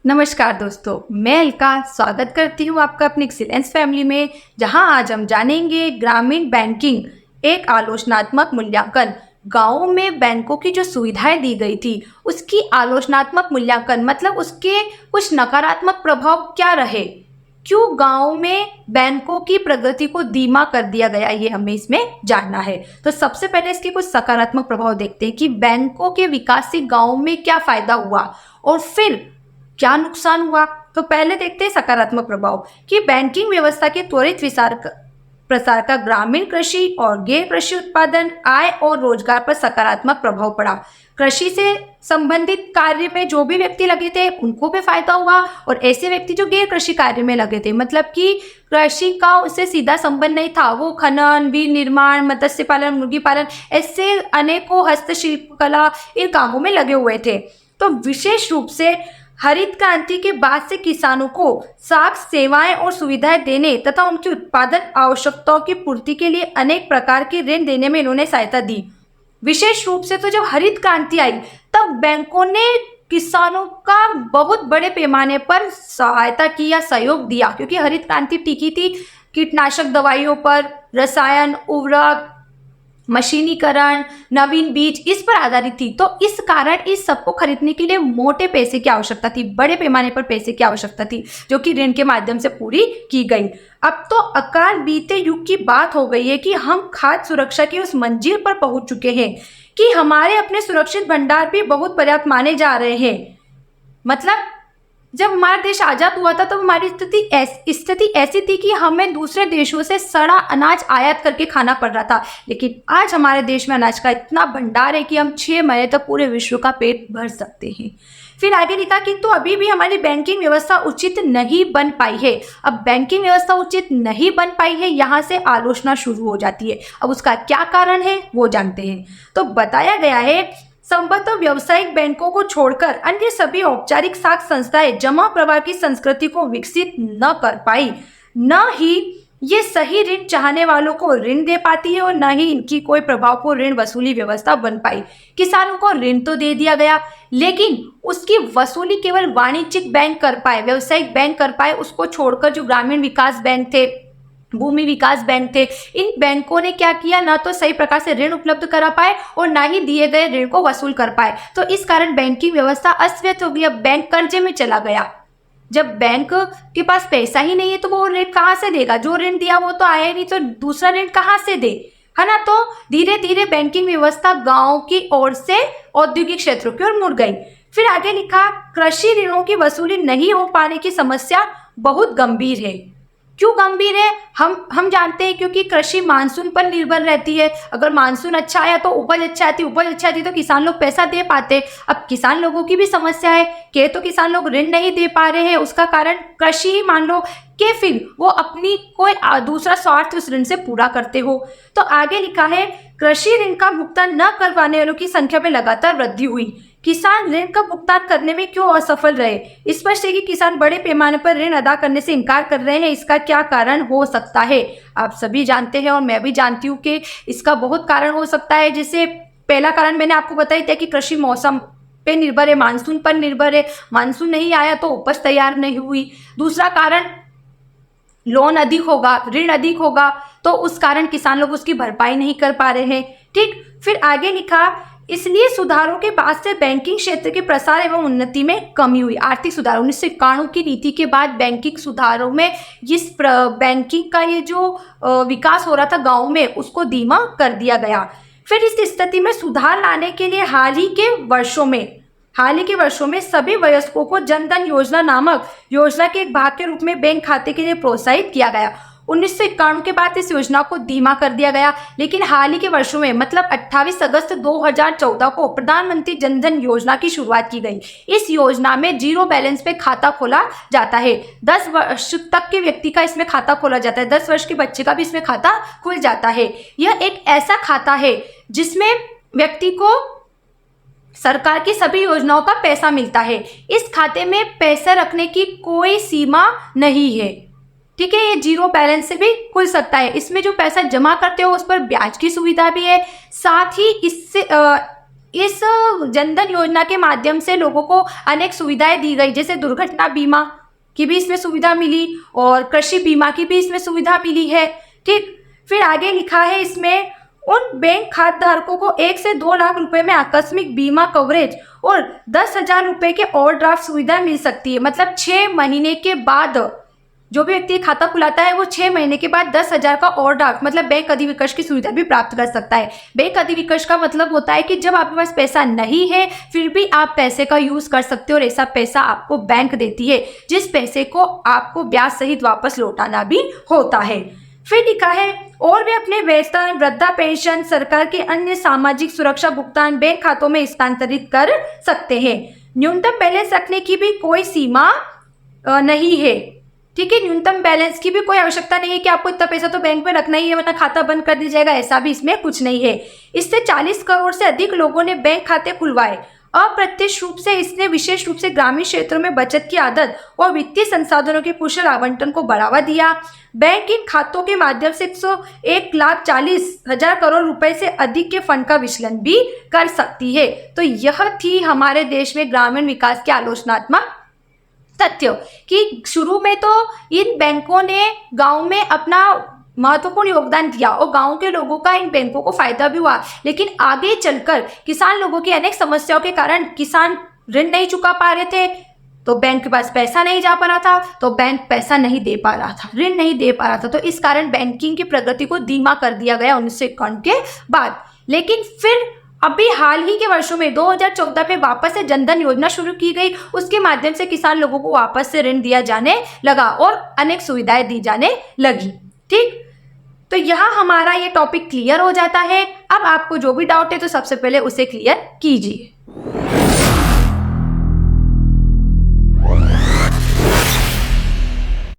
नमस्कार दोस्तों, मैं अलका स्वागत करती हूँ आपका अपनी एक्सीलेंस फैमिली में, जहाँ आज हम जानेंगे ग्रामीण बैंकिंग एक आलोचनात्मक मूल्यांकन। गाँव में बैंकों की जो सुविधाएं दी गई थी उसकी आलोचनात्मक मूल्यांकन मतलब उसके कुछ नकारात्मक प्रभाव क्या रहे, क्यों गाँव में बैंकों की प्रगति को धीमा कर दिया गया, ये हमें इसमें जानना है। तो सबसे पहले इसके कुछ सकारात्मक प्रभाव देखते हैं कि बैंकों के विकास से गाँव में क्या फायदा हुआ और फिर क्या नुकसान हुआ। तो पहले देखते हैं सकारात्मक प्रभाव कि बैंकिंग व्यवस्था के त्वरित प्रसार का ग्रामीण कृषि और गैर कृषि उत्पादन, आय और रोजगार पर सकारात्मक प्रभाव पड़ा। कृषि से संबंधित कार्य में जो भी व्यक्ति लगे थे उनको भी फायदा हुआ और ऐसे व्यक्ति जो गैर कृषि कार्य में लगे थे, मतलब कि कृषि का उससे सीधा संबंध नहीं था, वो खनन, विनिर्माण, मत्स्य पालन, मुर्गी पालन, ऐसे अनेकों हस्तशिल्प कला इन कामों में लगे हुए थे। तो विशेष रूप से हरित क्रांति के बाद से किसानों को साख, सेवाएं और सुविधाएं देने तथा उनकी उत्पादन आवश्यकताओं की पूर्ति के लिए अनेक प्रकार के ऋण देने में इन्होंने सहायता दी। विशेष रूप से तो जब हरित क्रांति आई तब बैंकों ने किसानों का बहुत बड़े पैमाने पर सहायता की या सहयोग दिया, क्योंकि हरित क्रांति टिकी थी कीटनाशक दवाइयों पर, रसायन, उर्वरक, मशीनीकरण, नवीन बीज इस पर आधारित थी। तो इस कारण इस सबको खरीदने के लिए मोटे पैसे की आवश्यकता थी, बड़े पैमाने पर पैसे की आवश्यकता थी, जो कि ऋण के माध्यम से पूरी की गई। अब तो अकाल बीते युग की बात हो गई है कि हम खाद्य सुरक्षा की उस मंजिल पर पहुंच चुके हैं कि हमारे अपने सुरक्षित भंडार भी बहुत पर्याप्त माने जा रहे हैं। मतलब जब हमारा देश आज़ाद हुआ था तो हमारी स्थिति ऐसी थी कि हमें दूसरे देशों से सड़ा अनाज आयात करके खाना पड़ रहा था, लेकिन आज हमारे देश में अनाज का इतना भंडार है कि हम 6 महीने तक पूरे विश्व का पेट भर सकते हैं। फिर आगे लिखा कि तो अभी भी हमारी बैंकिंग व्यवस्था उचित नहीं बन पाई है। अब बैंकिंग व्यवस्था उचित नहीं बन पाई है, यहाँ से आलोचना शुरू हो जाती है। अब उसका क्या कारण है वो जानते हैं। तो बताया गया है संबद्ध व्यावसायिक बैंकों को छोड़कर अन्य सभी औपचारिक साख संस्थाएं जमा प्रवाह की संस्कृति को विकसित न कर पाई, न ही ये सही ऋण चाहने वालों को ऋण दे पाती है और न ही इनकी कोई प्रभावपूर्ण ऋण वसूली व्यवस्था बन पाई। किसानों को ऋण तो दे दिया गया, लेकिन उसकी वसूली केवल वाणिज्यिक बैंक कर पाए, व्यावसायिक बैंक कर पाए। उसको छोड़कर जो ग्रामीण विकास बैंक थे, भूमि विकास बैंक थे, इन बैंकों ने क्या किया, ना तो सही प्रकार से ऋण उपलब्ध करा पाए और ना ही दिए गए ऋण को वसूल कर पाए। तो इस कारण बैंकिंग व्यवस्था अस्त हो गई। अब बैंक कर्जे में चला गया। जब बैंक के पास पैसा ही नहीं है तो वो ऋण कहाँ से देगा? जो ऋण दिया वो तो आया ही नहीं, तो दूसरा ऋण कहाँ से दे, है ना। तो धीरे धीरे बैंकिंग व्यवस्था गांव की ओर से औद्योगिक क्षेत्रों की ओर मुड़ गई। फिर आगे लिखा, कृषि ऋणों की वसूली नहीं हो पाने की समस्या बहुत गंभीर है। क्यों गंभीर है? हम जानते हैं क्योंकि कृषि मानसून पर निर्भर रहती है। अगर मानसून अच्छा आया तो उपज अच्छा आती, उपज अच्छा आती तो किसान लोग पैसा दे पाते। अब किसान लोगों की भी समस्या है कि तो किसान लोग ऋण नहीं दे पा रहे हैं, उसका कारण कृषि ही मान लो कि फिर वो अपनी कोई दूसरा स्वार्थ उस ऋण से पूरा करते हो। तो आगे लिखा है, कृषि ऋण का भुगतान न कर पाने वालों की संख्या में लगातार वृद्धि हुई। किसान ऋण का भुगतान करने में क्यों असफल रहे? स्पष्ट है कि किसान बड़े पैमाने पर ऋण अदा करने से इनकार कर रहे हैं। इसका क्या कारण हो सकता है? आप सभी जानते हैं और मैं भी जानती हूँ कि इसका बहुत कारण हो सकता है। जैसे पहला कारण मैंने आपको बताई था कि कृषि मौसम पे निर्भर है, मानसून पर निर्भर है। मानसून नहीं आया तो उपज तैयार नहीं हुई। दूसरा कारण लोन अधिक होगा, ऋण अधिक होगा, तो उस कारण किसान लोग उसकी भरपाई नहीं कर पा रहे हैं। ठीक, फिर आगे लिखा, इसलिए सुधारों के बाद से बैंकिंग क्षेत्र के प्रसार एवं उन्नति में कमी हुई। आर्थिक सुधार 1991 की नीति के बाद बैंकिंग सुधारों में इस बैंकिंग का ये जो विकास हो रहा था गाँव में, उसको धीमा कर दिया गया। फिर इस स्थिति में सुधार लाने के लिए हाल ही के वर्षों में सभी वयस्कों को जनधन योजना नामक योजना के एक भाग के रूप में बैंक खाते के लिए प्रोत्साहित किया गया। 1991 के बाद इस योजना को धीमा कर दिया गया, लेकिन हाल ही के वर्षों में मतलब 28 अगस्त 2014 को प्रधानमंत्री जनधन योजना की शुरुआत की गई। इस योजना में जीरो बैलेंस पे खाता खोला जाता है। 10 वर्ष तक के व्यक्ति का इसमें खाता खोला जाता है, 10 वर्ष के बच्चे का भी इसमें खाता खुल जाता है। यह एक ऐसा खाता है जिसमें व्यक्ति को सरकार की सभी योजनाओं का पैसा मिलता है। इस खाते में पैसा रखने की कोई सीमा नहीं है। ठीक है, ये जीरो बैलेंस से भी खुल सकता है। इसमें जो पैसा जमा करते हो उस पर ब्याज की सुविधा भी है। साथ ही इस जनधन योजना के माध्यम से लोगों को अनेक सुविधाएं दी गई, जैसे दुर्घटना बीमा की भी इसमें सुविधा मिली और कृषि बीमा की भी इसमें सुविधा मिली है। ठीक, फिर आगे लिखा है इसमें उन बैंक खाते धारकों को 1 से 2 लाख रुपए में आकस्मिक बीमा कवरेज और 10,000 रुपए के ओवरड्राफ्ट सुविधा मिल सकती है। मतलब 6 महीने के बाद जो भी व्यक्ति खाता खुलाता है वो 6 महीने के बाद 10,000 का ओवरड्राफ्ट मतलब बैंक अधिविकर्ष की सुविधा भी प्राप्त कर सकता है। बैंक अधिविकर्ष का मतलब होता है कि जब आपके पास पैसा नहीं है फिर भी आप पैसे का यूज कर सकते हो और ऐसा पैसा आपको बैंक देती है, जिस पैसे को आपको ब्याज सहित वापस लौटाना भी होता है। फिर लिखा है और वे अपने वेतन, वृद्धा पेंशन, सरकार के अन्य सामाजिक सुरक्षा भुगतान बैंक खातों में स्थानांतरित कर सकते हैं। न्यूनतम बैलेंस रखने की भी कोई सीमा नहीं है। ठीक है, न्यूनतम बैलेंस की भी कोई आवश्यकता नहीं है कि आपको इतना पैसा तो बैंक में रखना ही है वरना खाता बंद कर दिया जाएगा, ऐसा भी इसमें कुछ नहीं है। इससे 40 करोड़ से अधिक लोगों ने बैंक खाते खुलवाए। अप्रत्यक्ष रूप से इसने विशेष रूप से ग्रामीण क्षेत्रों में बचत की आदत और वित्तीय संसाधनों के कुशल आवंटन को बढ़ावा दिया। बैंक इन खातों के माध्यम से 1,40,000 करोड़ रुपए से अधिक के फंड का विचलन भी कर सकती है। तो यह थी हमारे देश में ग्रामीण विकास के आलोचनात्मक तथ्य कि शुरू में तो इन बैंकों ने गांव में अपना महत्वपूर्ण योगदान दिया और गांव के लोगों का इन बैंकों को फायदा भी हुआ, लेकिन आगे चलकर किसान लोगों की अनेक समस्याओं के कारण किसान ऋण नहीं चुका पा रहे थे, तो बैंक के पास पैसा नहीं जा पा रहा था, तो बैंक पैसा नहीं दे पा रहा था, ऋण नहीं दे पा रहा था, तो इस कारण बैंकिंग की प्रगति को धीमा कर दिया गया 1951 के बाद। लेकिन फिर अभी हाल ही के वर्षों में 2014 में वापस से जनधन योजना शुरू की गई, उसके माध्यम से किसान लोगों को वापस से ऋण दिया जाने लगा और अनेक सुविधाएं दी जाने लगी। ठीक, तो यहाँ हमारा ये टॉपिक क्लियर हो जाता है। अब आपको जो भी डाउट है तो सबसे पहले उसे क्लियर कीजिए।